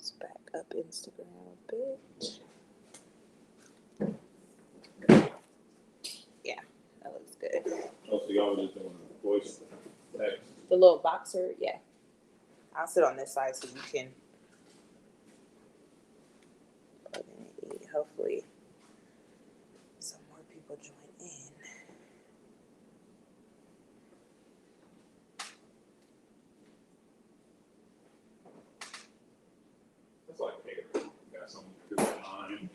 Let's back up Instagram a bit. Yeah, that looks good. Oh, so y'all were just doing a voice text? The little boxer, yeah. I'll sit on this side so you can plug in and eat. Hopefully some more people join in. It's like, hey, you got something to do in time.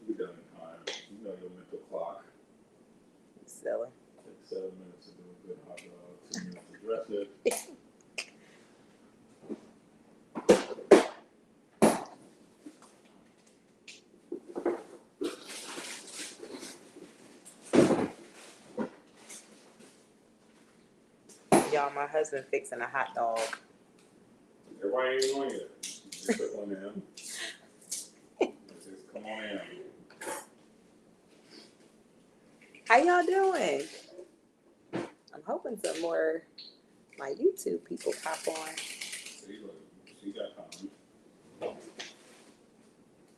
You get done in time. You know your mental clock. Silly. Take 7 minutes to do a good hot dog, 2 minutes to dress it. Y'all, my husband fixing a hot dog. Everybody ain't doing it. Just put one in. Just come on in. How y'all doing? I'm hoping some more my YouTube people pop on. See that time.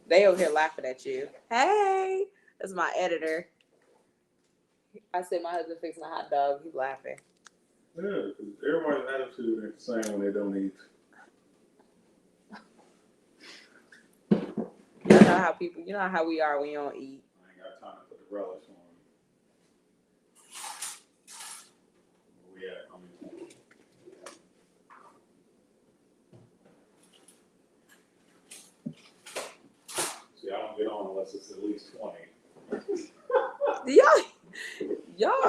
They over here laughing at you. Hey, that's my editor. I said my husband fixing a hot dog. He's laughing. Yeah, because everybody's attitude ain't the same when they don't eat. You know how people, you know how we are when you don't eat. I ain't got time to put the relish on. Where we at? See, I don't get on unless it's at least 20. Y'all,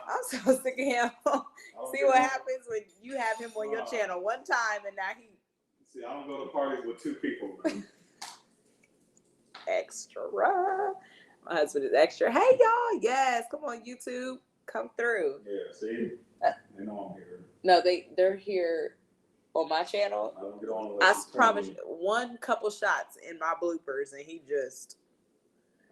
I'm so sick of him. See what happens when you have him on your channel one time and now he. See, I don't go to parties with 2 people, man. Extra. My husband is extra. Hey, y'all. Yes, come on, YouTube. Come through. Yeah, see? They know I'm here. No, they're here on my channel. I don't get on I unless it's promise 20. one couple shots in my bloopers and he just.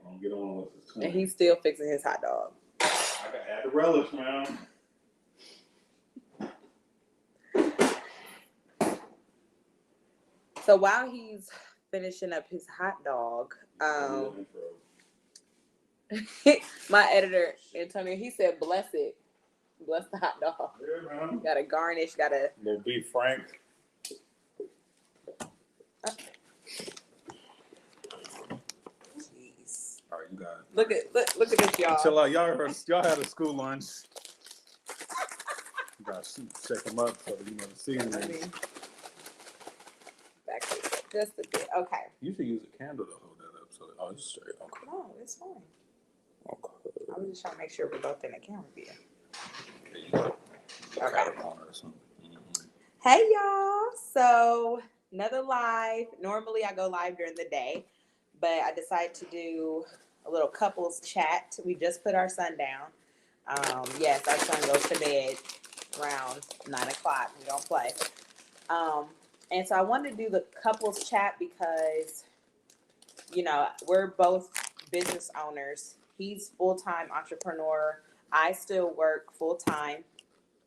I don't get on unless it's 20. And he's still fixing his hot dog. I got to add the relish, man. So while he's finishing up his hot dog, my editor, Antonio, he said, bless it. Bless the hot dog. Yeah, man. Got to garnish, got to... Little beef frank. Jeez. All right, you got it. Look at this, y'all. Chill out. Y'all had a school lunch. You got to check them up so that you know the seasoning. Back just a bit. Okay. You should use a candle to hold that up. So, it's straight. Okay. No, it's fine. Okay. I was just trying to make sure we're both in the camera view. Okay, you got Okay. on or something. Mm-hmm. Hey, y'all. So, another live. Normally, I go live during the day, but I decided to do a little couples chat. We just put our son down. Yes, our son goes to bed around 9 o'clock. We don't play. And so I wanted to do the couples chat because, you know, we're both business owners. He's full-time entrepreneur. I still work full-time,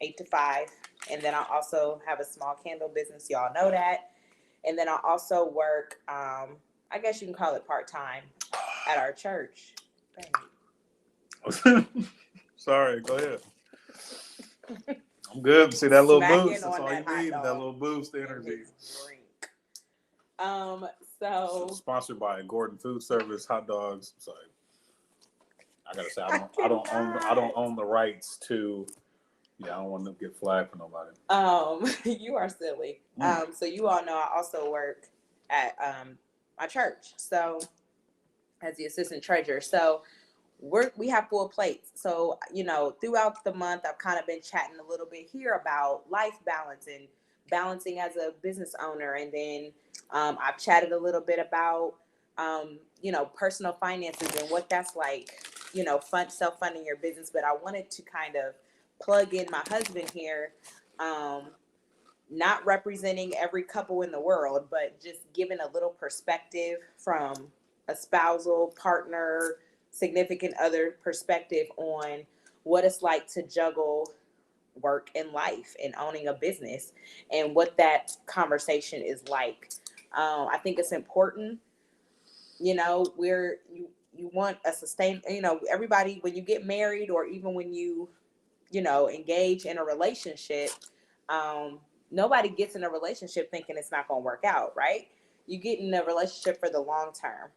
8 to 5. And then I also have a small candle business. Y'all know that. And then I also work, I guess you can call it part-time at our church. Sorry, go ahead. I'm good. See that little Smacking boost? That's all you need. That little boost energy. So sponsored by Gordon Food Service hot dogs. Sorry, I gotta say I don't own the rights to. Yeah, I don't want to get flagged for nobody. You are silly. So you all know I also work at my church. So as the assistant treasurer. So we have full plates. So, you know, throughout the month, I've kind of been chatting a little bit here about life balance and balancing as a business owner. And then I've chatted a little bit about, you know, personal finances and what that's like, you know, self-funding your business. But I wanted to kind of plug in my husband here, not representing every couple in the world, but just giving a little perspective from a spousal partner, significant other perspective on what it's like to juggle work and life and owning a business and what that conversation is like. I think it's important. You know, you want a sustain, you know, everybody, when you get married or even when you know, engage in a relationship, nobody gets in a relationship thinking it's not going to work out, right? You get in a relationship for the long term.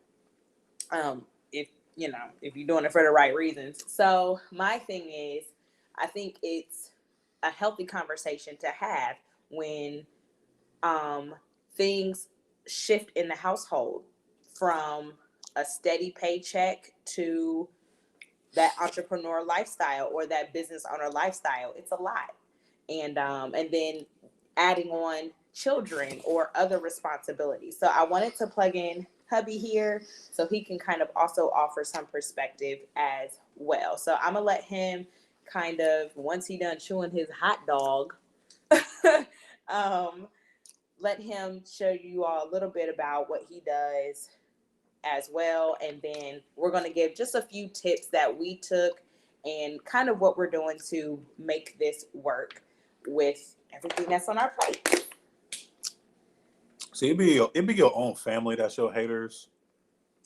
If, you know, if you're doing it for the right reasons. So my thing is, I think it's a healthy conversation to have when things shift in the household from a steady paycheck to that entrepreneur lifestyle or that business owner lifestyle. It's a lot. And then adding on children or other responsibilities. So I wanted to plug in hubby here so he can kind of also offer some perspective as well. So I'm gonna let him kind of, once he done chewing his hot dog, let him show you all a little bit about what he does as well. And then we're going to give just a few tips that we took and kind of what we're doing to make this work with everything that's on our plate. See, it be your own family that's your haters.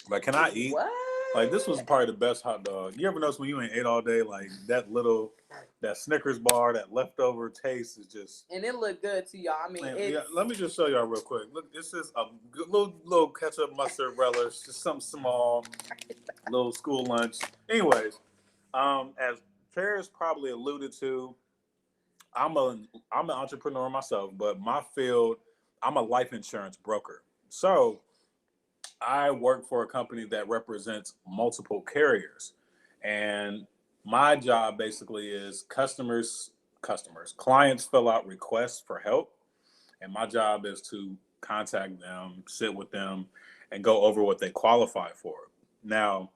Like, can I eat? What? Like, this was probably the best hot dog. You ever notice when you ain't ate all day, like that Snickers bar, that leftover taste is just. And it looked good to y'all. I mean, yeah, let me just show y'all real quick. Look, this is a good little ketchup mustard relish, just something small, little school lunch. Anyways, as Ferris probably alluded to, I'm an entrepreneur myself, but my field, I'm a life insurance broker. So I work for a company that represents multiple carriers. And my job basically is clients fill out requests for help. And my job is to contact them, sit with them, and go over what they qualify for. Now,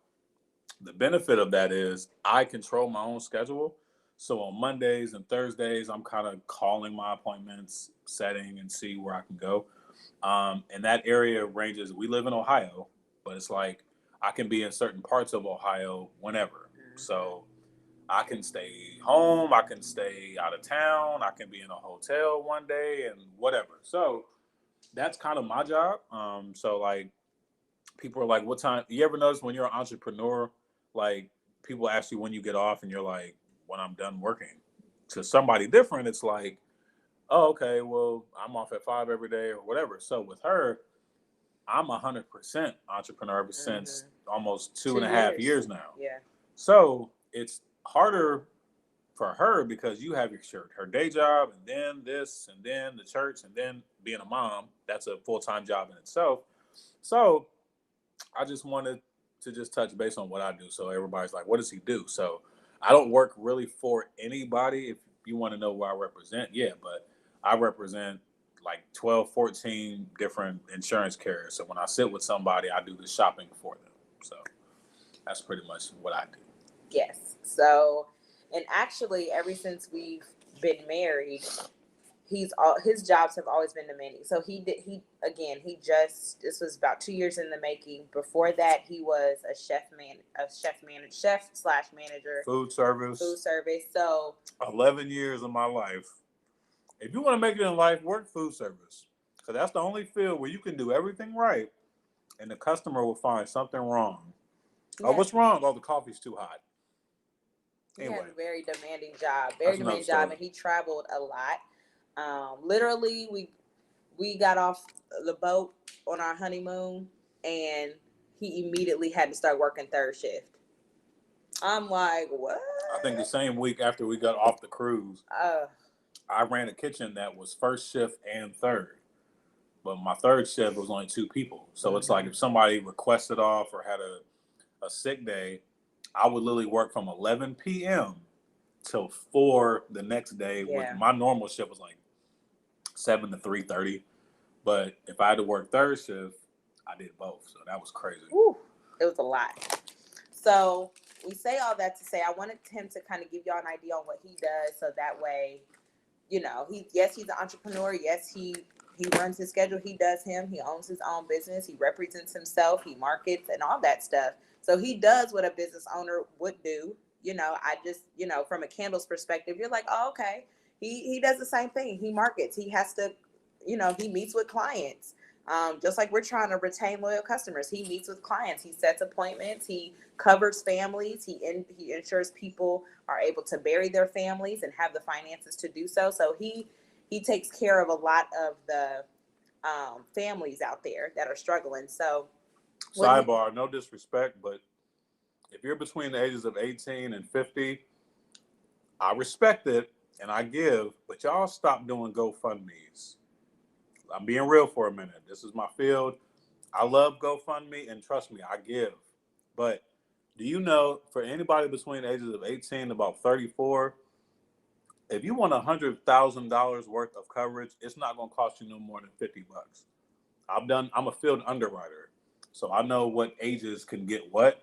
the benefit of that is I control my own schedule. So on Mondays and Thursdays, I'm kind of calling my appointments, setting, and see where I can go. And that area ranges. We live in Ohio, but it's like I can be in certain parts of Ohio whenever. So I can stay home, I can stay out of town, I can be in a hotel one day and whatever. So that's kind of my job. So like people are like, what time? You ever notice when you're an entrepreneur, like people ask you when you get off and you're like, when I'm done working. To somebody different, it's like, oh, okay, well, I'm off at 5 every day or whatever. So with her, I'm 100% entrepreneur ever since almost 2.5 years now. Yeah. So it's harder for her because you have her day job and then this and then the church and then being a mom. That's a full-time job in itself. So I just wanted to just touch base on what I do. So everybody's like, what does he do? So I don't work really for anybody. If you want to know where I represent, yeah, but I represent like 12, 14 different insurance carriers. So when I sit with somebody, I do the shopping for them. So that's pretty much what I do. Yes. So, and actually, ever since we've been married, his jobs have always been demanding. So this was about 2 years in the making. Before that, he was a chef / manager. Food service. So 11 years of my life. If you want to make it in life, work food service. Because that's the only field where you can do everything right and the customer will find something wrong. Yeah. Oh, what's wrong? Oh, the coffee's too hot. Anyway. He had a very demanding job. And he traveled a lot. Literally, we got off the boat on our honeymoon and he immediately had to start working third shift. I'm like, what? I think the same week after we got off the cruise, I ran a kitchen that was first shift and third. But my third shift was only 2 people. So it's like if somebody requested off or had a sick day, I would literally work from 11 p.m. till 4 the next day. Yeah. My normal shift was like 7 to 3:30. But if I had to work third shift, I did both. So that was crazy. Woo, it was a lot. So we say all that to say I wanted him to kind of give y'all an idea on what he does. So that way, you know, he's an entrepreneur. Yes, he runs his schedule. He does him. He owns his own business. He represents himself. He markets and all that stuff. So he does what a business owner would do. You know, I just, you know, from a candles perspective, you're like, oh, okay. He does the same thing. He markets. He has to, you know, he meets with clients. Just like we're trying to retain loyal customers. He meets with clients, he sets appointments, he covers families, he ensures people are able to bury their families and have the finances to do so. So he takes care of a lot of the families out there that are struggling. So Sidebar, no disrespect, but if you're between the ages of 18 and 50, I respect it and I give, but y'all stop doing GoFundMe's. I'm being real for a minute. This is my field. I love GoFundMe, and trust me, I give. But do you know, for anybody between the ages of 18 and about 34, if you want $100,000 worth of coverage, it's not going to cost you no more than $50. I'm a field underwriter, so I know what ages can get what.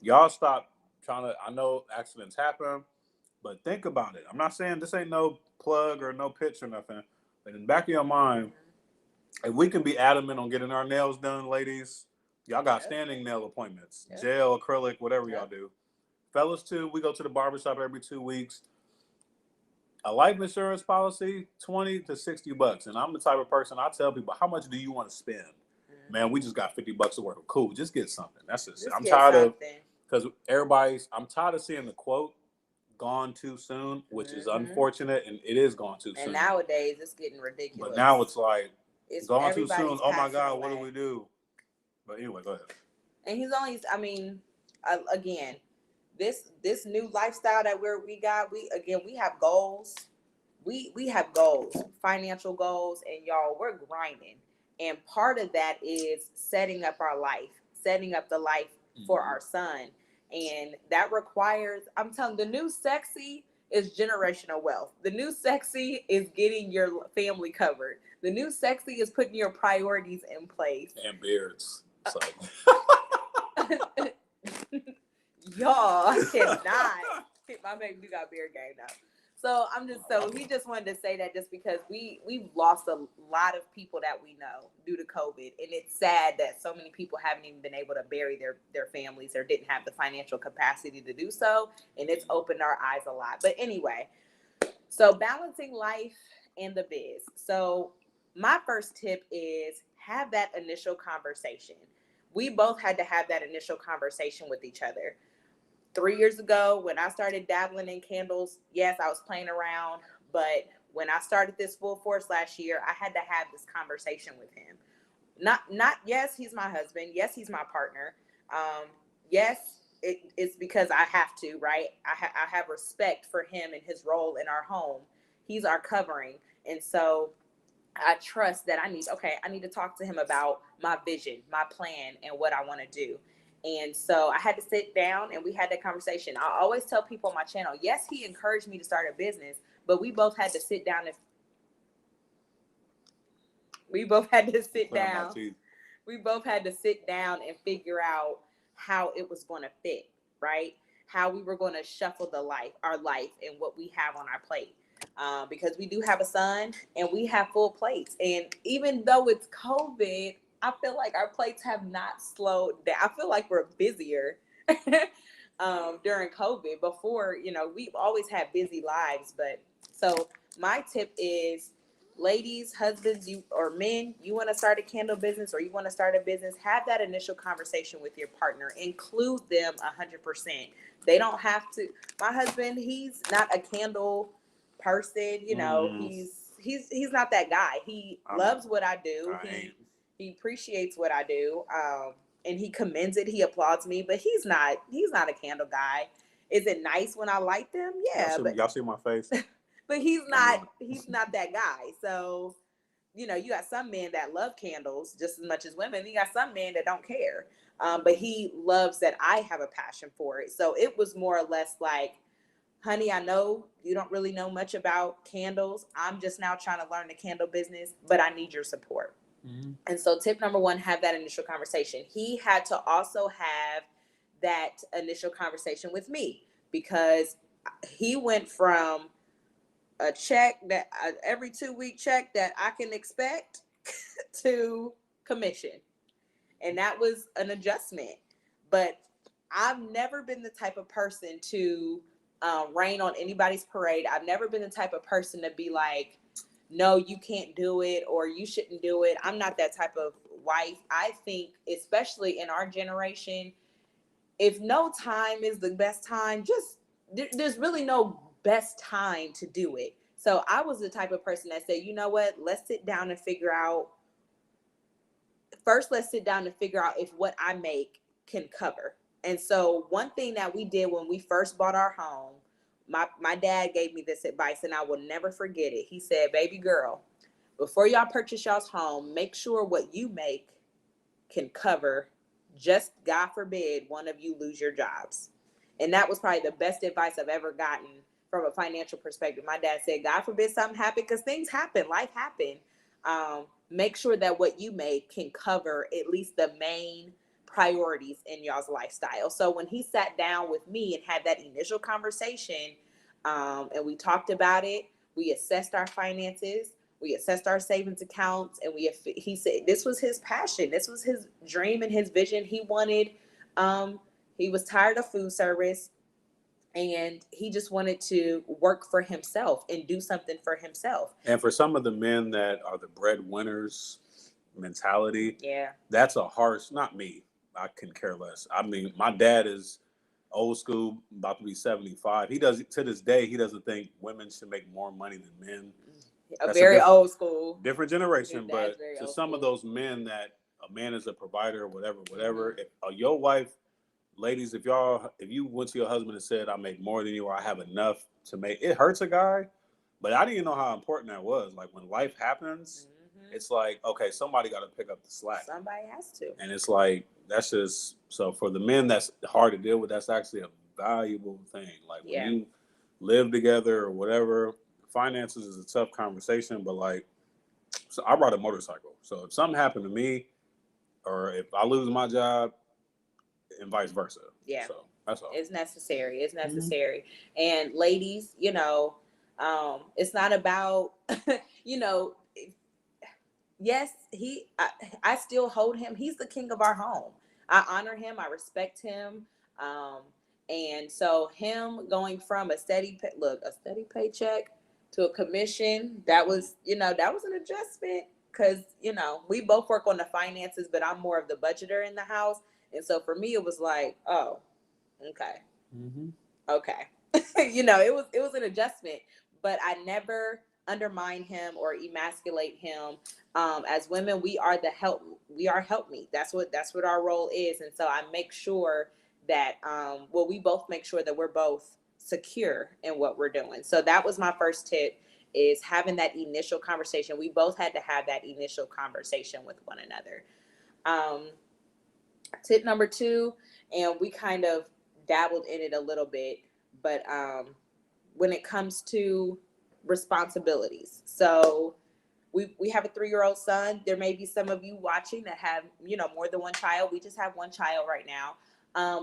Y'all stop trying to, I know accidents happen, but think about it. I'm not saying this ain't no plug or no pitch or nothing, but in the back of your mind, if we can be adamant on getting our nails done, ladies, y'all got standing nail appointments, gel, acrylic, whatever y'all do. Fellas too, we go to the barbershop every 2 weeks. A life insurance policy, $20 to $60. And I'm the type of person, I tell people, how much do you want to spend? Man, we just got $50 to work with. Cool, just get something. That's just I'm tired of, because I'm tired of seeing the quote gone too soon, which is unfortunate, and it is gone too soon. And nowadays it's getting ridiculous. But now it's like gone too soon. Oh my God, what do we do? But anyway, go ahead. And he's only, I mean, again, this new lifestyle that we have goals. We have goals, financial goals, and y'all, we're grinding. And part of that is setting up our life, setting up the life for our son. And that requires, I'm telling you, the new sexy is generational wealth. The new sexy is getting your family covered. The new sexy is putting your priorities in place. And beards. So. Y'all, I cannot. My baby got beard game now. So he just wanted to say that just because we've lost a lot of people that we know due to COVID. And it's sad that so many people haven't even been able to bury their families or didn't have the financial capacity to do so. And it's opened our eyes a lot. But anyway, so balancing life and the biz. So my first tip is have that initial conversation. We both had to have that initial conversation with each other. 3 years ago, when I started dabbling in candles, yes, I was playing around. But when I started this full force last year, I had to have this conversation with him. Not yes, he's my husband. Yes, he's my partner. Yes, it's because I have to, right? I have respect for him and his role in our home. He's our covering. And so I trust that I need to talk to him about my vision, my plan, and what I want to do. And so I had to sit down and we had that conversation. I always tell people on my channel, yes, he encouraged me to start a business, but we both had to sit down and figure out how it was going to fit, right? How we were going to shuffle our life and what we have on our plate. Because we do have a son and we have full plates. And even though it's COVID, I feel like our plates have not slowed down. I feel like we're busier during COVID. Before, we've always had busy lives. But so my tip is, ladies, husbands, or men, you want to start a candle business or you want to start a business, have that initial conversation with your partner. Include them 100%. They don't have to. My husband, he's not a candle person. He's not that guy. He loves what I do. He appreciates what I do, and he commends it. He applauds me, but he's not a candle guy. Is it nice when I light them? Yeah, y'all see my face. But he's not that guy. So, you got some men that love candles just as much as women. You got some men that don't care, but he loves that I have a passion for it. So it was more or less like, honey, I know you don't really know much about candles. I'm just now trying to learn the candle business, but I need your support. Mm-hmm. And so tip number one, have that initial conversation. He had to also have that initial conversation with me because he went from a check that every 2 week check that I can expect to commission. And that was an adjustment. But I've never been the type of person to rain on anybody's parade. I've never been the type of person to be like, no, you can't do it or you shouldn't do it. I'm not that type of wife. I think, especially in our generation, if no time is the best time, just there's really no best time to do it. So I was the type of person that said, you know what, let's sit down and figure out. First, let's sit down and figure out if what I make can cover. And so one thing that we did when we first bought our home, my dad gave me this advice and I will never forget it. He said, baby girl, before y'all purchase y'all's home, make sure what you make can cover, just God forbid one of you lose your jobs. And that was probably the best advice I've ever gotten from a financial perspective. My dad said, God forbid something happen, because things happen, life happen. Make sure that what you make can cover at least the main priorities in y'all's lifestyle. So when he sat down with me and had that initial conversation, and we talked about it, we assessed our finances, we assessed our savings accounts, and he said this was his passion, this was his dream and his vision. He wanted, he was tired of food service, and he just wanted to work for himself and do something for himself. And for some of the men that are the breadwinners mentality, Yeah, that's a harsh, not me, I can care less. I mean, my dad is old school, about to be 75. He does, to this day, he doesn't think women should make more money than men. That's very old school. Different generation, but to some school. of those men that a man is a provider, whatever. Mm-hmm. If your wife, ladies, if you went to your husband and said, I make more than you, or I have enough to make, it hurts a guy, but I didn't know how important that was. Like when life happens, it's like, okay, somebody got to pick up the slack. Somebody has to. And it's like, that's just, so for the men, that's hard to deal with. That's actually a valuable thing. Like when you live together or whatever, finances is a tough conversation, but like, so I ride a motorcycle. So if something happened to me, or if I lose my job, and vice versa. Yeah. So that's all. It's necessary. It's necessary. Mm-hmm. And ladies, it's not about, yes, I still hold him. He's the king of our home. I honor him. I respect him. And so him going from a steady paycheck to a commission, that was an adjustment, because, we both work on the finances, but I'm more of the budgeter in the house. And so for me, it was like, oh, okay. Mm-hmm. Okay. It was an adjustment, but I never undermine him or emasculate him. As women, we are helpmeet. That's what our role is. And so I make sure that, we both make sure that we're both secure in what we're doing. So that was my first tip, is having that initial conversation. We both had to have that initial conversation with one another. Tip number 2, and we kind of dabbled in it a little bit, but when it comes to responsibilities, so we have a 3-year-old son. There may be some of you watching that have more than one child. We just have one child right now,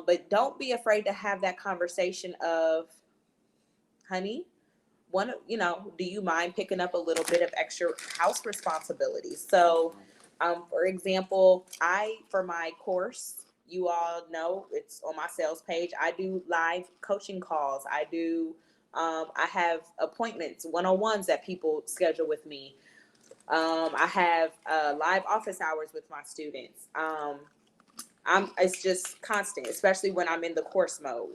but don't be afraid to have that conversation of, honey, do you mind picking up a little bit of extra house responsibilities? So for example, for my course, you all know it's on my sales page, I do live coaching calls. I have appointments, one-on-ones that people schedule with me. I have live office hours with my students. It's just constant, especially when I'm in the course mode.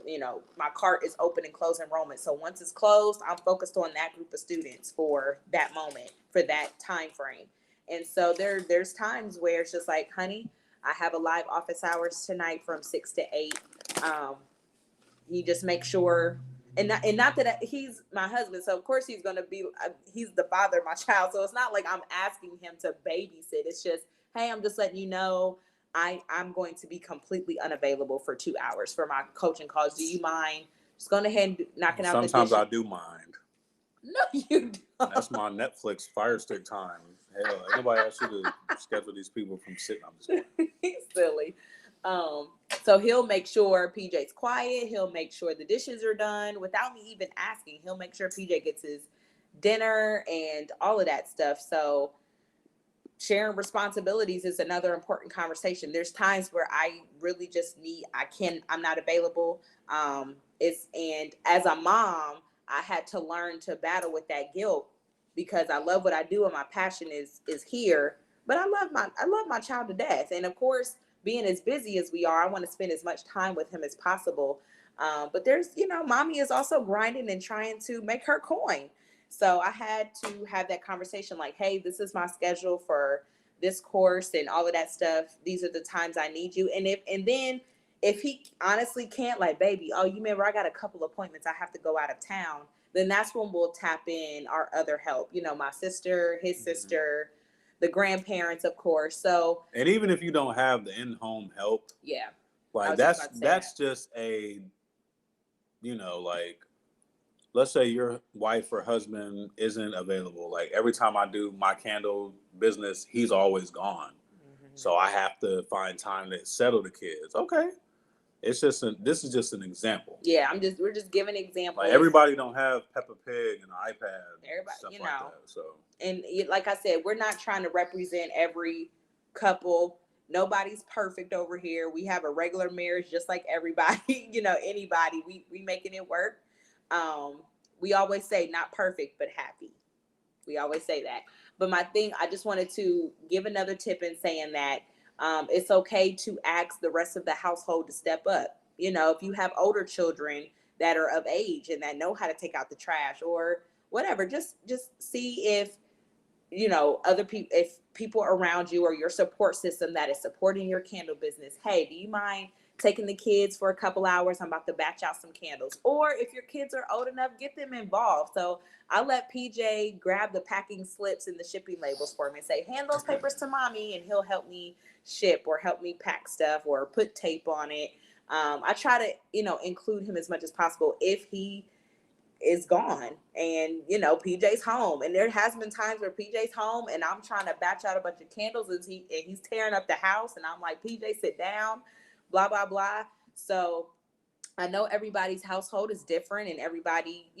My cart is open and close enrollment. So once it's closed, I'm focused on that group of students for that moment, for that time frame. And so there's times where it's just like, honey, I have a live office hours tonight from 6 to 8. He just makes sure, and not that he's my husband, so of course he's going to be, he's the father of my child. So it's not like I'm asking him to babysit. It's just, hey, I'm just letting you know, I'm going to be completely unavailable for 2 hours for my coaching calls. Do you mind just going ahead and knocking out the dishes? Sometimes I do mind. No, you don't. That's my Netflix Fire Stick time. Hell, nobody else should schedule these people from sitting on this. He's silly. So he'll make sure PJ's quiet. He'll make sure the dishes are done without me even asking. He'll make sure PJ gets his dinner and all of that stuff. So sharing responsibilities is another important conversation. There's times where I really just I'm not available. And as a mom, I had to learn to battle with that guilt. because I love what I do and my passion is here. But I love my child to death. And of course, being as busy as we are, I want to spend as much time with him as possible. But there's, mommy is also grinding and trying to make her coin. So I had to have that conversation like, hey, this is my schedule for this course and all of that stuff. These are the times I need you. And then if he honestly can't, like, baby, oh, you remember I got a couple appointments, I have to go out of town, then that's when we'll tap in our other help. My sister, his sister, the grandparents, of course. So, and even if you don't have the in-home help, yeah, like that's just a, like, let's say your wife or husband isn't available. Like every time I do my candle business, he's always gone. So I have to find time to settle the kids. Okay. It's just this is just an example. Yeah, we're just giving examples. Like everybody don't have Peppa Pig and an iPad. Everybody, stuff like that, so. And like I said, we're not trying to represent every couple. Nobody's perfect over here. We have a regular marriage just like everybody, anybody. We making it work. We always say not perfect, but happy. We always say that. But my thing, I just wanted to give another tip in saying that it's okay to ask the rest of the household to step up. If you have older children that are of age and that know how to take out the trash or whatever, just see if, other people, if people around you or your support system that is supporting your candle business, hey, do you mind taking the kids for a couple hours? I'm about to batch out some candles. Or if your kids are old enough, get them involved. So I let PJ grab the packing slips and the shipping labels for me and say, hand those papers to mommy, and he'll help me ship or help me pack stuff or put tape on it. I try to, include him as much as possible if he is gone and, PJ's home. And there has been times where PJ's home and I'm trying to batch out a bunch of candles and he's tearing up the house and I'm like, PJ, sit down, blah, blah, blah. So I know everybody's household is different and everybody,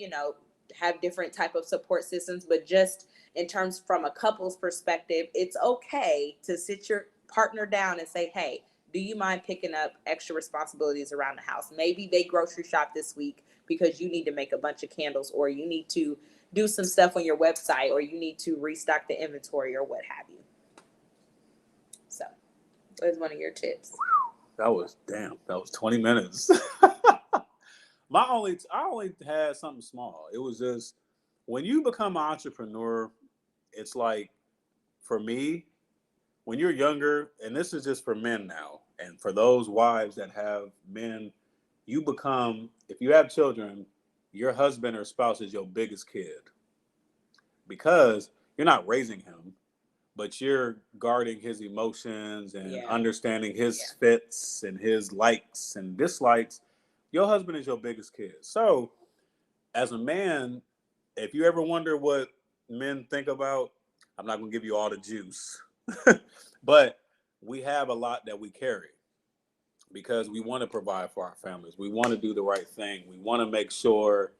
have different type of support systems, but just in terms from a couple's perspective, it's okay to sit your partner down and say, hey, do you mind picking up extra responsibilities around the house? Maybe they grocery shop this week because you need to make a bunch of candles, or you need to do some stuff on your website, or you need to restock the inventory or what have you. So what is one of your tips? That was 20 minutes. I only had something small. It was just, when you become an entrepreneur, it's like, for me, when you're younger, and this is just for men now, and for those wives that have men, you become, if you have children, your husband or spouse is your biggest kid, because you're not raising him, but you're guarding his emotions and understanding his fits and his likes and dislikes. Your husband is your biggest kid. So as a man, if you ever wonder what men think about, I'm not going to give you all the juice, but we have a lot that we carry because we want to provide for our families. We want to do the right thing. We want to make sure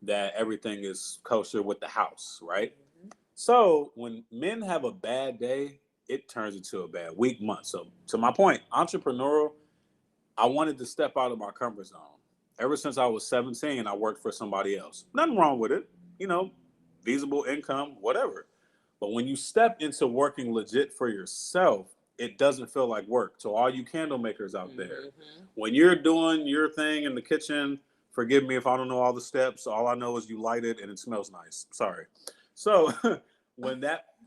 that everything is kosher with the house, right? Mm-hmm. So when men have a bad day, it turns into a bad week, month. So to my point, entrepreneurial, I wanted to step out of my comfort zone. Ever since I was 17, I worked for somebody else. Nothing wrong with it, feasible income, whatever. But when you step into working legit for yourself, it doesn't feel like work. So all you candle makers out there, when you're doing your thing in the kitchen, forgive me if I don't know all the steps. All I know is you light it and it smells nice. Sorry. So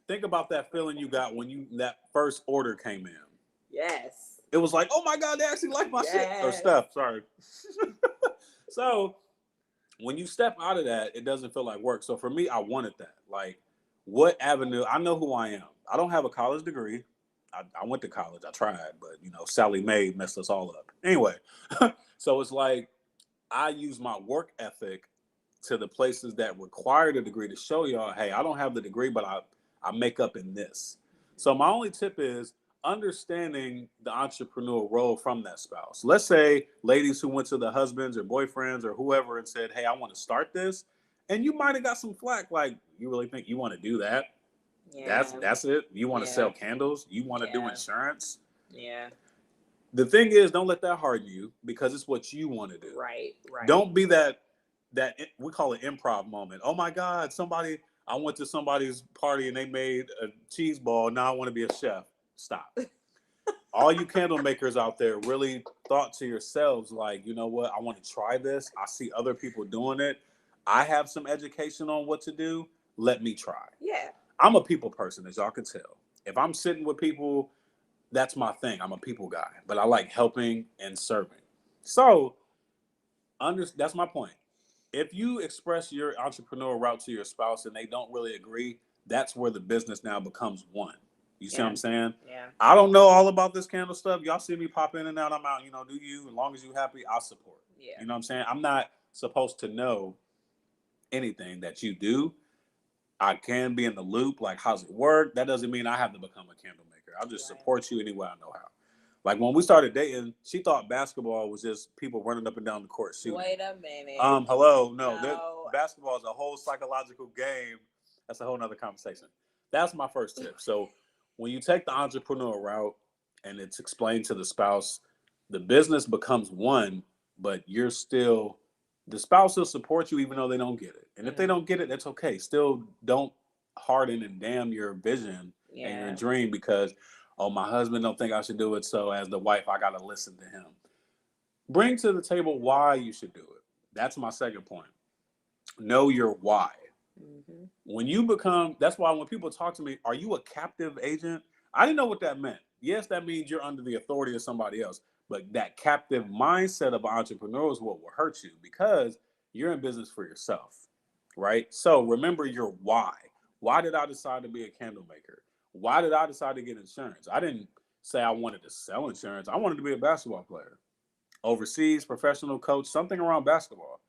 think about that feeling you got when that first order came in. Yes. It was like, oh my God, they actually like my shit or stuff. Sorry. So when you step out of that, it doesn't feel like work. So for me, I wanted that. Like, what avenue? I know who I am. I don't have a college degree. I went to college. I tried, but Sally Mae messed us all up. Anyway, so it's like I use my work ethic to the places that require the degree to show y'all, hey, I don't have the degree, but I make up in this. So my only tip is understanding the entrepreneurial role from that spouse. Let's say ladies who went to the husbands or boyfriends or whoever and said, hey, I want to start this. And you might have got some flack, like, you really think you want to do that? Yeah. That's it? You want to sell candles? You want to do insurance? Yeah. The thing is, don't let that harden you, because it's what you want to do. Right. Don't be that we call it improv moment. Oh my God, somebody, I went to somebody's party and they made a cheese ball. Now I want to be a chef. Stop. All you candle makers out there really thought to yourselves, like, you know what? I want to try this. I see other people doing it. I have some education on what to do. Let me try. Yeah. I'm a people person, as y'all can tell. If I'm sitting with people, that's my thing. I'm a people guy, but I like helping and serving. So that's my point. If you express your entrepreneurial route to your spouse and they don't really agree, that's where the business now becomes one. You see what I'm saying? Yeah. I don't know all about this candle stuff. Y'all see me pop in and out. I'm out. You know, do you? As long as you're happy, I'll support. Yeah. You know what I'm saying? I'm not supposed to know anything that you do. I can be in the loop. Like, how's it work? That doesn't mean I have to become a candle maker. I'll just support you any way I know how. Like, when we started dating, she thought basketball was just people running up and down the court shooting. Wait a minute. Hello. No. Basketball is a whole psychological game. That's a whole nother conversation. That's my first tip. So when you take the entrepreneurial route and it's explained to the spouse, the business becomes one, but you're still, the spouse will support you even though they don't get it. And if they don't get it, that's okay. Still don't harden and damn your vision and your dream because, oh, my husband don't think I should do it. So as the wife, I got to listen to him. Bring to the table why you should do it. That's my second point. Know your why. Mm-hmm. When you become, that's why when people talk to me, are you a captive agent? I didn't know what that meant. Yes, that means you're under the authority of somebody else. But that captive mindset of an entrepreneur is what will hurt you because you're in business for yourself, right? So remember your why. Why did I decide to be a candle maker? Why did I decide to get insurance? I didn't say I wanted to sell insurance. I wanted to be a basketball player. Overseas, professional coach, something around basketball.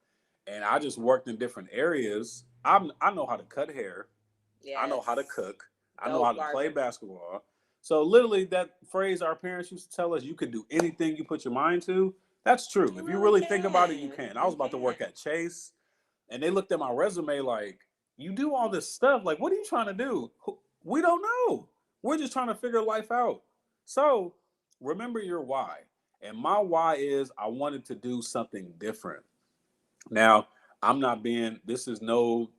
And I just worked in different areas. I know how to cut hair. Yes. I know how to cook. I know how to play basketball. So literally that phrase our parents used to tell us, you could do anything you put your mind to. That's true. If you really think about it, you can. I was about to work at Chase and they looked at my resume like, you do all this stuff. Like, what are you trying to do? We don't know. We're just trying to figure life out. So remember your why. And my why is I wanted to do something different. Now, I'm not being, this is no,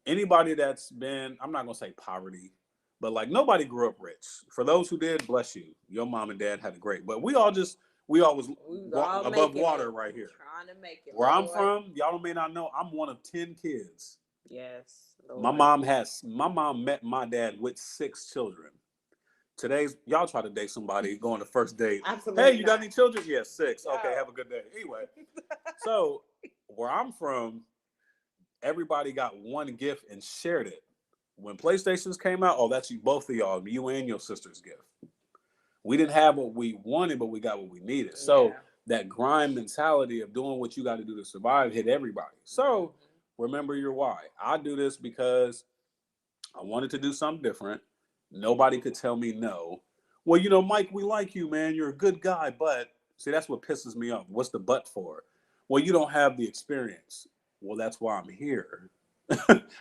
anybody that's been, I'm not going to say poverty, but like nobody grew up rich. For those who did, bless you. Your mom and dad had a great, but we all was above water right here. Trying to make it. Where I'm from, y'all may not know, I'm one of 10 kids. Yes. Lord. My mom met my dad with 6 children. Today's, y'all try to date somebody, go on the first date. Absolutely. Hey, you got any children? Yes, 6. Okay, have a good day. Anyway, so where I'm from, everybody got one gift and shared it. When PlayStations came out, oh, that's you, both of y'all, you and your sister's gift. We didn't have what we wanted, but we got what we needed. So that grind mentality of doing what you got to do to survive hit everybody. So remember your why. I do this because I wanted to do something different. Nobody could tell me no. Well, you know, Mike, we like you, man. You're a good guy, but see, that's what pisses me off. What's the but for? Well, you don't have the experience. Well, that's why I'm here.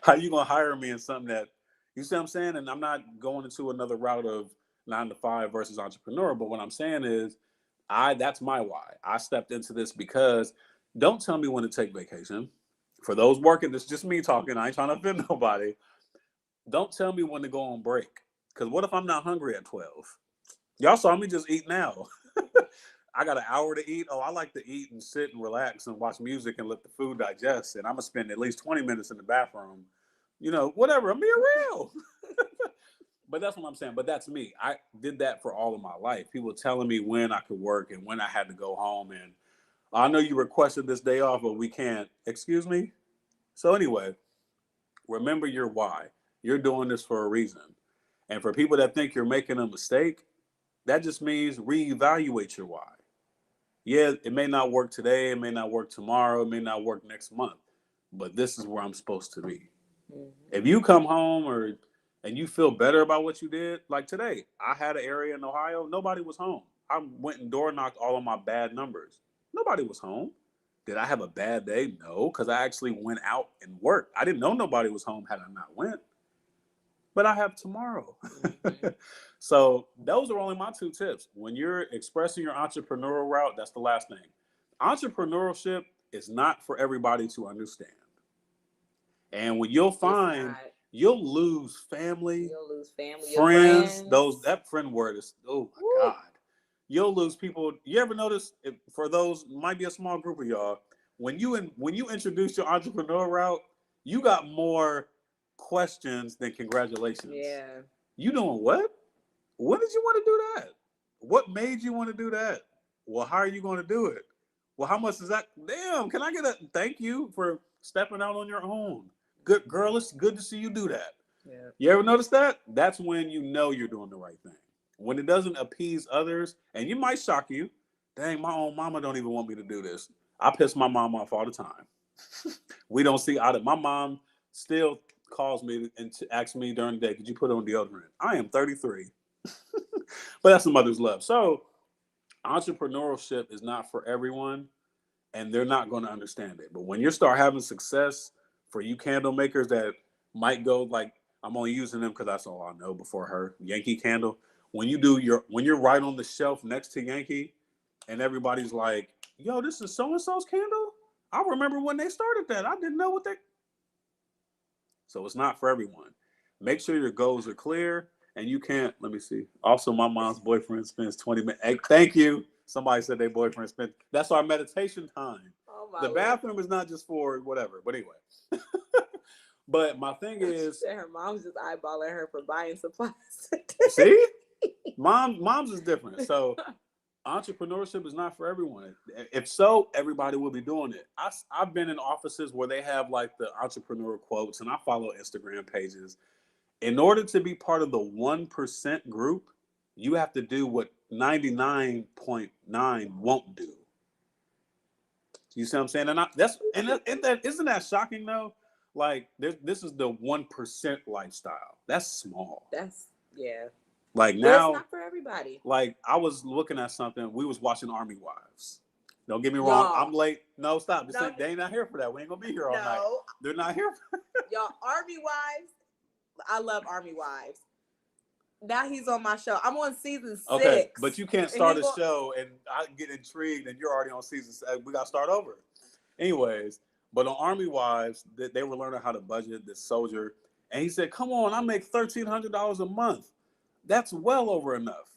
How you gonna hire me in something that, you see what I'm saying? And I'm not going into another route of 9 to 5 versus entrepreneur, but what I'm saying is, that's my why. I stepped into this because don't tell me when to take vacation. For those working, it's just me talking. I ain't trying to offend nobody. Don't tell me when to go on break. Because what if I'm not hungry at 12? Y'all saw me just eat now. I got an hour to eat. Oh, I like to eat and sit and relax and watch music and let the food digest. And I'm going to spend at least 20 minutes in the bathroom. You know, whatever. I'm being real. But that's what I'm saying. But that's me. I did that for all of my life. People telling me when I could work and when I had to go home. And I know you requested this day off, but we can't. Excuse me? So anyway, remember your why. You're doing this for a reason. And for people that think you're making a mistake, that just means reevaluate your why. Yeah, it may not work today, it may not work tomorrow, it may not work next month, but this is where I'm supposed to be. Mm-hmm. If you come home and you feel better about what you did, like today, I had an area in Ohio, nobody was home. I went and door knocked all of my bad numbers. Nobody was home. Did I have a bad day? No, because I actually went out and worked. I didn't know nobody was home had I not went. But I have tomorrow. Mm-hmm. So those are only my 2 tips. When you're expressing your entrepreneurial route, that's the last thing. Entrepreneurship is not for everybody to understand. And when you'll find, you'll lose family, friends. That friend word is, oh my God. You'll lose people. You ever notice, for those, might be a small group of y'all, when you introduce your entrepreneur route, you got more questions than congratulations. Yeah. You doing what? When did you want to do that? What made you want to do that? Well, how are you going to do it? Well, how much is that? Damn, can I get a thank you for stepping out on your own? Good girl, it's good to see you do that. Yeah. You ever notice that? That's when you know you're doing the right thing. When it doesn't appease others, and you might shock you. Dang, my own mama don't even want me to do this. I piss my mom off all the time. We don't see out of my mom still calls me and asks me during the day, could you put on deodorant? I am 33. But that's the mother's love. So entrepreneurship is not for everyone, and they're not going to understand it. But when you start having success, for you candle makers that might go like, I'm only using them because that's all I know before her, Yankee Candle. When you're right on the shelf next to Yankee, and everybody's like, yo, this is so-and-so's candle? I remember when they started that. I didn't know what they... So it's not for everyone. Make sure your goals are clear, and you can't, let me see. Also, my mom's boyfriend spends 20 minutes. Hey, thank you. Somebody said their boyfriend spent, that's our meditation time. Oh my the bathroom Lord. Is not just for whatever, but anyway. But my thing is, her mom's just eyeballing her for buying supplies. See? Moms is different. So entrepreneurship is not for everyone. If so, everybody will be doing it. I've been in offices where they have like the entrepreneur quotes, and I follow Instagram pages. In order to be part of the 1% group, you have to do what 99.9 won't do. You see what I'm saying? And isn't that shocking though? Like this is the 1% lifestyle. That's small. Yeah. Like now, it's not for everybody. Like I was looking at something. We was watching Army Wives. Don't get me wrong. Y'all, I'm late. No, stop. They ain't not here for that. We ain't gonna be here all night. They're not here. Y'all, Army Wives. I love Army Wives. Now he's on my show. I'm on season 6. Okay, but you can't start a show and I get intrigued and you're already on season 6. We gotta start over. Anyways, but on Army Wives, they were learning how to budget, this soldier, and he said, "Come on, I make $1,300 a month. That's well over enough.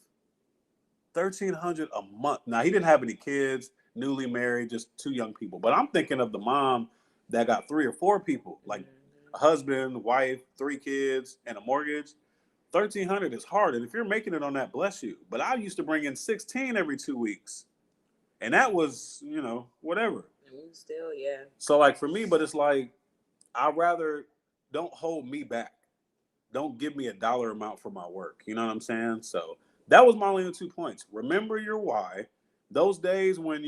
$1,300 a month." Now he didn't have any kids, newly married, just 2 young people. But I'm thinking of the mom that got 3 or 4 people, like a husband, wife, 3 kids, and a mortgage. $1,300 is hard, and if you're making it on that, bless you. But I used to bring in 16 every 2 weeks, and that was, whatever. Still, yeah. So like for me, but it's like I'd rather don't hold me back. Don't give me a dollar amount for my work. You know what I'm saying? So that was my only 2 points. Remember your why. Those days when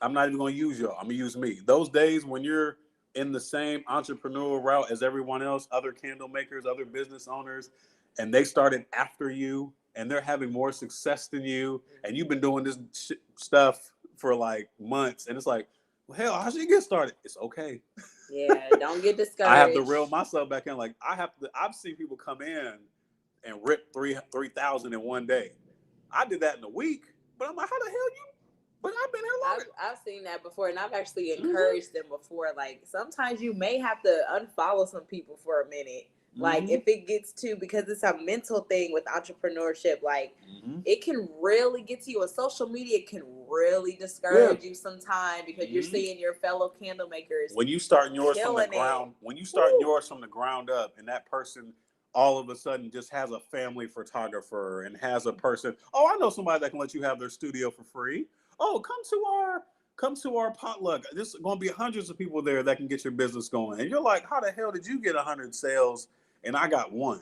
I'm not even going to use y'all. I'm going to use me. Those days when you're in the same entrepreneurial route as everyone else, other candle makers, other business owners, and they started after you and they're having more success than you, and you've been doing this stuff for like months, and it's like, well, hell, how should you get started? It's okay. Yeah, don't get discouraged. I have to reel myself back in. Like I've seen people come in and rip 3,000 in one day. I did that in a week, but I'm like, how the hell you? But I've been here longer. I've seen that before, and I've actually encouraged them before. Like sometimes you may have to unfollow some people for a minute. Like if it gets to, because it's a mental thing with entrepreneurship, like it can really get to you. And social media can really discourage you sometimes because you're seeing your fellow candle makers. When you start yours from the ground, yours from the ground up, and that person all of a sudden just has a family photographer and has a person. Oh, I know somebody that can let you have their studio for free. Oh, come to our potluck. There's going to be hundreds of people there that can get your business going. And you're like, how the hell did you get 100 sales and I got 1?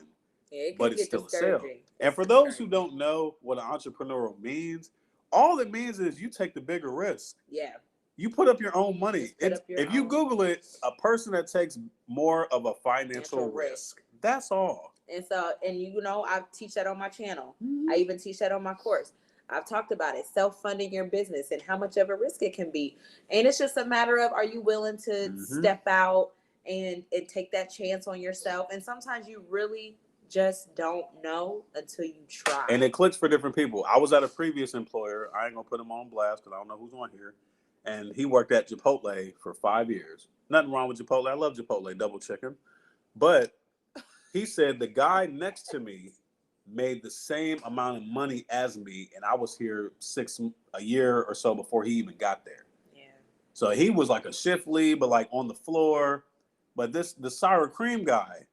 Yeah, but it's still a sale. And for those who don't know what an entrepreneurial means, all it means is you take the bigger risk. Yeah. You put up your own money. If you Google it, a person that takes more of a financial risk. That's all. And so, I teach that on my channel. I even teach that on my course. I've talked about it, self-funding your business and how much of a risk it can be. And it's just a matter of, are you willing to step out and take that chance on yourself? And sometimes you really just don't know until you try. And it clicks for different people. I was at a previous employer. I ain't going to put them on blast because I don't know who's on here. and he worked at Chipotle for 5 years. Nothing wrong with Chipotle. I love Chipotle double chicken, but he said the guy next to me made the same amount of money as me, and I was here a year or so before he even got there. Yeah. So he was like a shift lead, but like on the floor. But the sour cream guy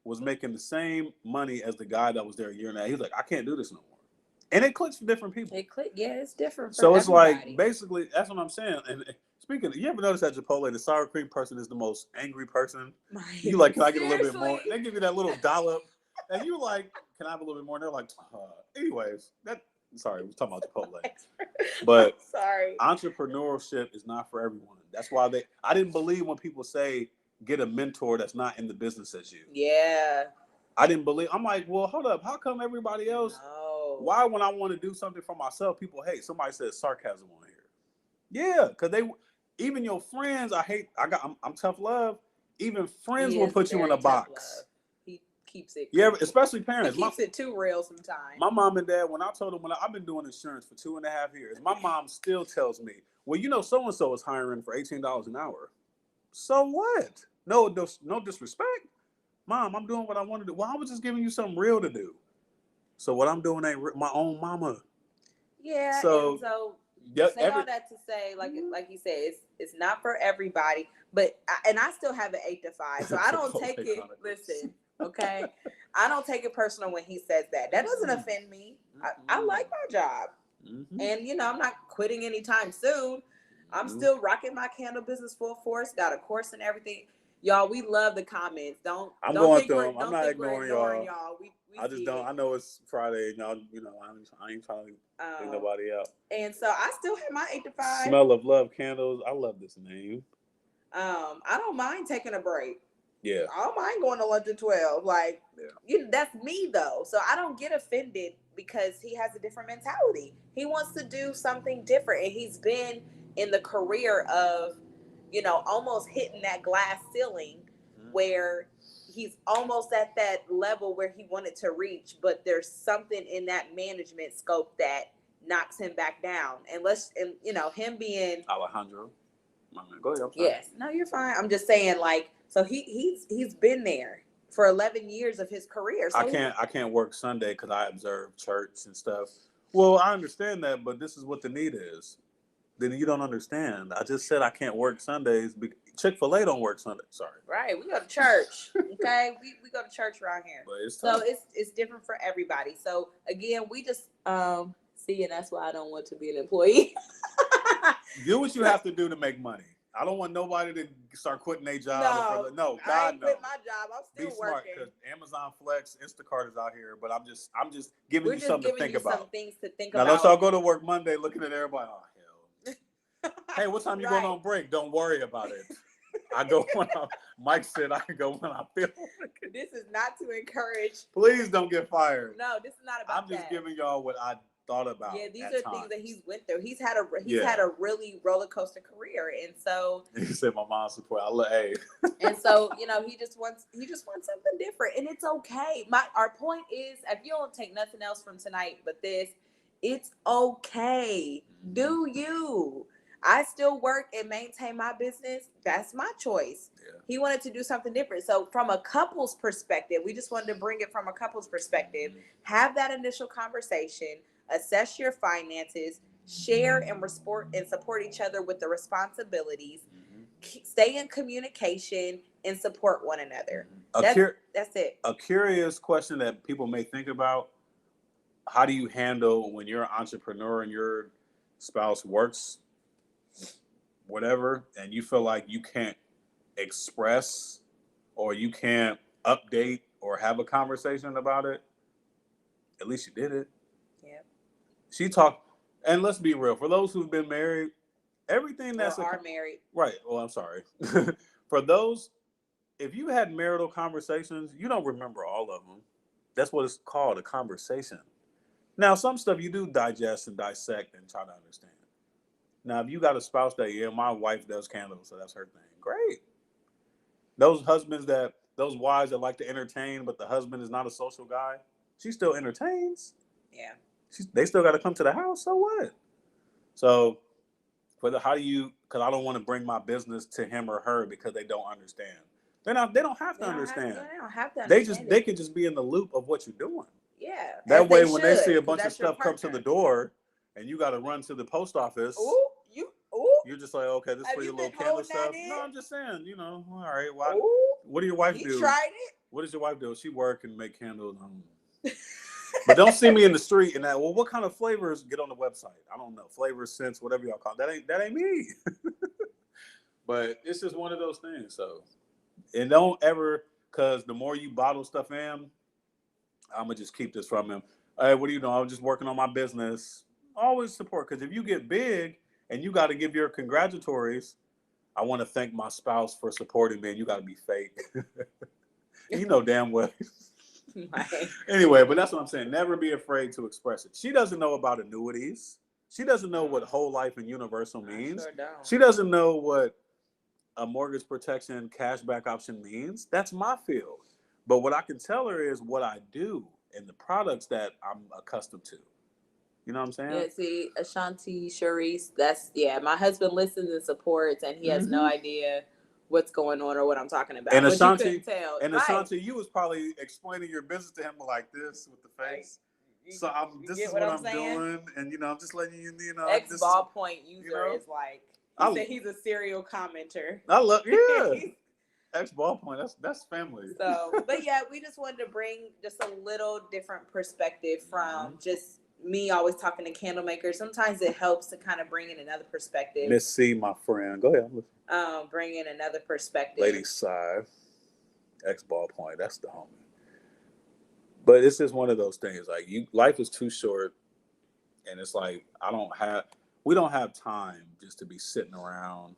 was making the same money as the guy that was there a year and a half. He was like, I can't do this no more. And it clicks for different people. Yeah, it's different for so it's everybody. like, basically, that's what I'm saying. And speaking of, you ever notice at Chipotle, the sour cream person is the most angry person? You like, can I get a little bit more? They give you that little dollop. And you like, can I have a little bit more? And they're like, anyways, sorry, we're talking about Chipotle. But sorry. Entrepreneurship is not for everyone. That's why I didn't believe when people say, get a mentor that's not in the business as you. Yeah. I didn't believe. I'm like, well, hold up. How come everybody else? No. Why, when I want to do something for myself, people hate? Somebody says sarcasm on here. Yeah, because even your friends, I'm tough love. Even friends will put you in a box. Love. He keeps it. Yeah, especially parents. He keeps it too real sometimes. My mom and dad, when I told them, I've been doing insurance for 2.5 years, my mom still tells me, well, so-and-so is hiring for $18 an hour. So what? No disrespect. Mom, I'm doing what I want to do. Well, I was just giving you something real to do. So what I'm doing ain't my own mama. Yeah. So all that to say, like you said, it's not for everybody. But I still have an 8 to 5, so I don't take it. Listen, okay, I don't take it personal when he says that. That doesn't offend me. I like my job, and I'm not quitting anytime soon. I'm still rocking my candle business full force. Got a course and everything. Y'all, we love the comments. I'm going through them. I'm not ignoring y'all. We I just don't. I know it's Friday, and y'all, I ain't trying to bring nobody out. And so I still have my 8 to 5. Smell of Love candles. I love this name. I don't mind taking a break. Yeah. I don't mind going to lunch at 12. Like, that's me though. So I don't get offended because he has a different mentality. He wants to do something different, and he's been in the career of, almost hitting that glass ceiling where he's almost at that level where he wanted to reach, but there's something in that management scope that knocks him back down. And him being Alejandro. Go ahead. I'm sorry. Yes. No, you're fine. I'm just saying, like, so he's been there for 11 years of his career. So I can't work Sunday because I observe church and stuff. Well, I understand that, but this is what the need is. Then you don't understand. I just said I can't work Sundays. Chick-fil-A don't work Sunday. Sorry. Right. We go to church. Okay. we go to church around here. But it's tough. So it's different for everybody. So again, we just see, and that's why I don't want to be an employee. Do what you have to do to make money. I don't want nobody to start quitting their job. No, God, I ain't quit my job. I'm still working. Be smart, because Amazon Flex, Instacart is out here. But I'm just giving you something to think about. Some things to think now, about. Don't y'all go to work Monday looking at everybody. Oh hell. Hey, what time you going on break? Don't worry about it. I go when Mike said I go when I feel like it. This is not to encourage. Please don't get fired. No, this is not about I'm just giving y'all what I thought about. Yeah, these are things that he's went through. He's had a really roller coaster career, and so he said my mom support. Hey. And so he just wants something different, and it's okay. Our point is, if you don't take nothing else from tonight but this, it's okay. Do you? I still work and maintain my business. That's my choice. Yeah. He wanted to do something different. So from a couple's perspective, we just wanted to bring it from a couple's perspective. Have that initial conversation, assess your finances, share and support each other with the responsibilities, stay in communication, and support one another. That's it. A curious question that people may think about: how do you handle when you're an entrepreneur and your spouse works whatever, and you feel like you can't express or you can't update or have a conversation about it? At least you did it. Yeah. She talked, and let's be real. For those who've been married, everything that's are married. Right. Well, I'm sorry. For those, if you had marital conversations, you don't remember all of them. That's what it's called, a conversation. Now, some stuff you do digest and dissect and try to understand. Now, if you got a spouse that, my wife does candles, so that's her thing. Great. Those wives that like to entertain, but the husband is not a social guy, she still entertains. Yeah. They still got to come to the house. So what? So because I don't want to bring my business to him or her because they don't understand. They don't have to understand. They don't have to They understand. can just be in the loop of what you're doing. Yeah. That way, when they see a bunch of stuff come to the door and you got to run to the post office, you're just like, okay, this is for your little candle stuff. No, I'm just saying, all right. What do your wife do? Tried it. What does your wife do? She work and make candles. But don't see me in the street and that. Well, what kind of flavors? Get on the website. I don't know, flavors, scents, whatever y'all call it. That ain't me. But it's just one of those things. So, and don't ever, because the more you bottle stuff in, I'm gonna just keep this from him. Hey, what do you know? I'm just working on my business. Always support, because if you get big and you got to give your congratulatories, I want to thank my spouse for supporting me. And you got to be fake. You know damn well. Anyway, but that's what I'm saying. Never be afraid to express it. She doesn't know about annuities. She doesn't know what whole life and universal means. Sure don't. She doesn't know what a mortgage protection cashback option means. That's my field. But what I can tell her is what I do and the products that I'm accustomed to. You know what I'm saying? Yeah, see, Ashanti, Sharice, my husband listens and supports, and he has no idea what's going on or what I'm talking about. And but Ashanti, you couldn't tell. Ashanti, you was probably explaining your business to him like this with the face. So this is what I'm doing, and I'm just letting you know. Ex ballpoint user is like, he said he's a serial commenter. I love ex ballpoint. That's family. So, but yeah, we just wanted to bring just a little different perspective from just me always talking to candle makers. Sometimes it helps to kind of bring in another perspective. Miss C, my friend, go ahead. Bring in another perspective. LadyC, ex ballpoint. That's the homie. But it's just one of those things. Like life is too short, and it's like we don't have time just to be sitting around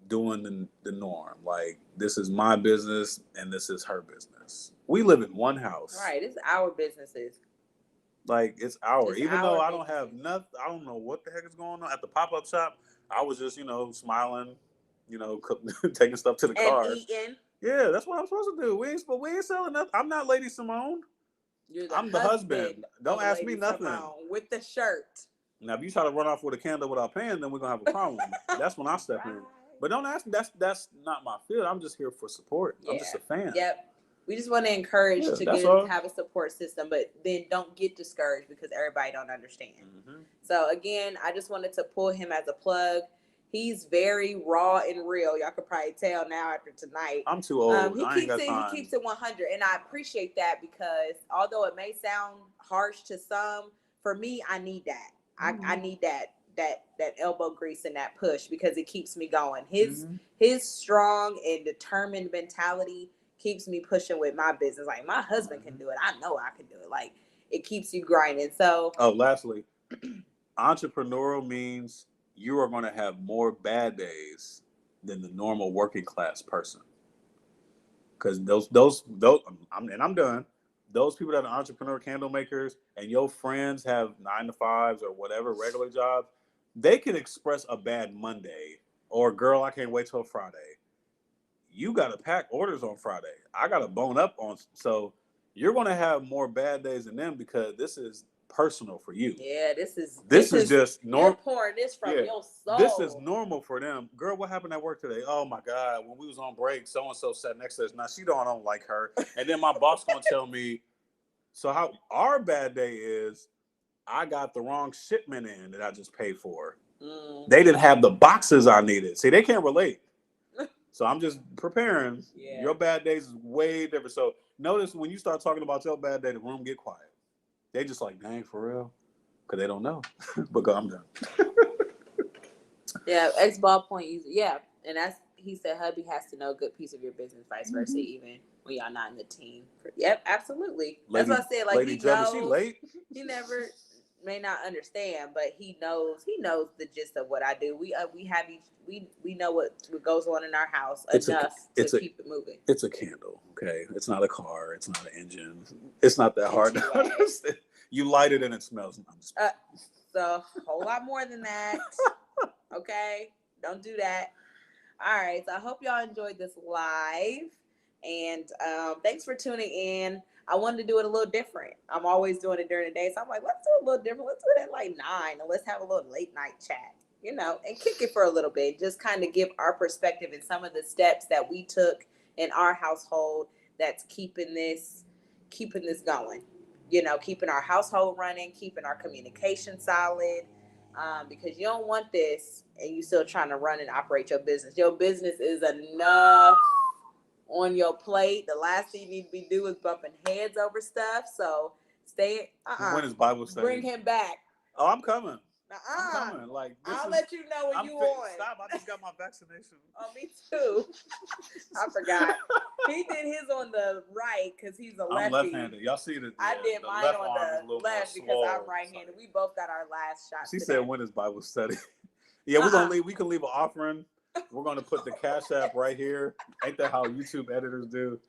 doing the norm. Like, this is my business and this is her business. We live in one house. Right. It's our businesses. Like, it's ours. Even though I don't have nothing, I don't know what the heck is going on at the pop-up shop. I was just, smiling, taking stuff to the car. And eating. Yeah, that's what I'm supposed to do. We ain't selling nothing. I'm not Lady Simone. I'm the husband. Don't ask me nothing. Simone with the shirt. Now, if you try to run off with a candle without paying, then we're gonna have a problem. That's when I step in. But don't ask me. That's not my field. I'm just here for support. Yeah. I'm just a fan. Yep. We just want to encourage have a support system, but then don't get discouraged because everybody don't understand. Mm-hmm. So again, I just wanted to pull him as a plug. He's very raw and real. Y'all could probably tell now after tonight. I'm too old. He keeps it 100, and I appreciate that because although it may sound harsh to some, for me, I need that. Mm-hmm. I need that elbow grease and that push because it keeps me going. His strong and determined mentality keeps me pushing with my business. Like, my husband can do it. I know I can do it. Like, it keeps you grinding. So, lastly, entrepreneurial means you are going to have more bad days than the normal working class person. Because I'm done. Those people that are entrepreneur candle makers and your friends have 9-to-5s or whatever, regular jobs, they can express a bad Monday or, girl, I can't wait till Friday. You got to pack orders on Friday. I got to bone up on. So you're going to have more bad days than them because this is personal for you. Yeah, this is just normal. You're pouring this from your soul. This is normal for them. Girl, what happened at work today? Oh my God, when we was on break, so-and-so sat next to us. Now she don't like her. And then my boss going to tell me, so how our bad day is, I got the wrong shipment in that I just paid for. They didn't have the boxes I needed. See, they can't relate. So I'm just preparing. Yeah. Your bad days is way different. So notice when you start talking about your bad day, the room get quiet. They just like, dang, for real? Because they don't know. But I'm done. Yeah, ex-ballpoint user. Yeah, and he said hubby has to know a good piece of your business, vice versa, even when y'all not in the team. Yep, absolutely. That's what I said. Like, Lady he knows. She late? He never may not understand, but he knows the gist of what I do. We know what goes on in our house enough to keep it moving. It's a candle, okay? It's not a car. It's not an engine. It's not that hard to understand. You light it and it smells. So a whole lot more than that. Okay? Don't do that. All right. So I hope y'all enjoyed this live. And thanks for tuning in. I wanted to do it a little different. I'm always doing it during the day. So I'm like, let's do it a little different. Let's do it at like 9 and let's have a little late night chat. and kick it for a little bit. Just kind of give our perspective and some of the steps that we took in our household that's keeping this going. Keeping our household running, keeping our communication solid. Because you don't want this and you still trying to run and operate your business. Your business is enough on your plate. The last thing you need to be doing is bumping heads over stuff. So stay. When is Bible study? Bring him back. Oh, I'm coming. I'm coming. I'll let you know when you on. Stop! I just got my vaccination. Oh, me too. I forgot. He did his on the right because he's a lefty. I'm left-handed. Y'all see that? I did mine on the left because I'm right-handed. We both got our last shot. She said, "When is Bible study?" Yeah, we're gonna leave. We can leave an offering. We're gonna put the Cash App right here. Ain't that how YouTube editors do?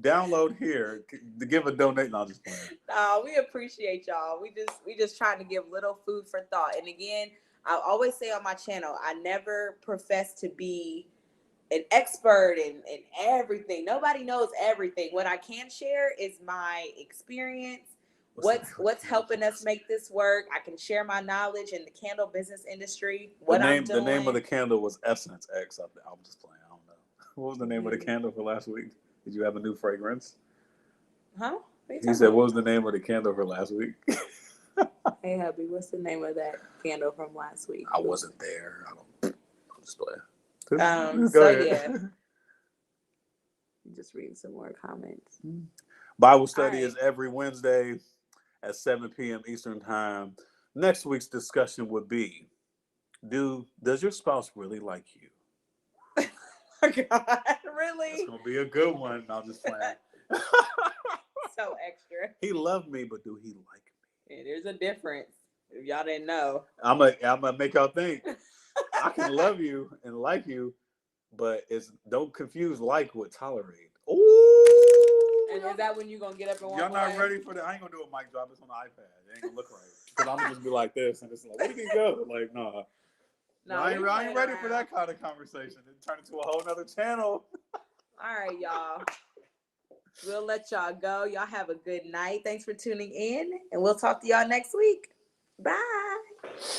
Download here to give a donate. No, I'm just playing. No, we appreciate y'all. We just trying to give little food for thought. And again, I always say on my channel, I never profess to be an expert in everything. Nobody knows everything. What I can share is my experience. What's helping us make this work. I can share my knowledge in the candle business industry. The name of the candle was Essence X. I'm just playing. I don't know. What was the name of the candle for last week? Did you have a new fragrance? Huh? He said, what was the name of the candle for last week? Hey, hubby, what's the name of that candle from last week? I wasn't there. I'm just playing. Yeah. Just reading some more comments. Bible study is every Wednesday at 7 p.m. Eastern Time. Next week's discussion would be, does your spouse really like you? Oh, God, really? It's going to be a good one. No, I'm just playing. So extra. He loved me, but do he like me? Yeah, there's a difference. If y'all didn't know. I'm gonna make y'all think. I can love you and like you, but don't confuse like with tolerate. Ooh. And is that when you going to get up and walk Y'all not away? ready for that? I ain't going to do a mic drop. It's on the iPad. It ain't going to look right. Because I'm going to just be like this. And it's like, where did he go? Like, nah. No, I ain't ready for that kind of conversation. It turned into a whole nother channel. All right, y'all. We'll let y'all go. Y'all have a good night. Thanks for tuning in. And we'll talk to y'all next week. Bye.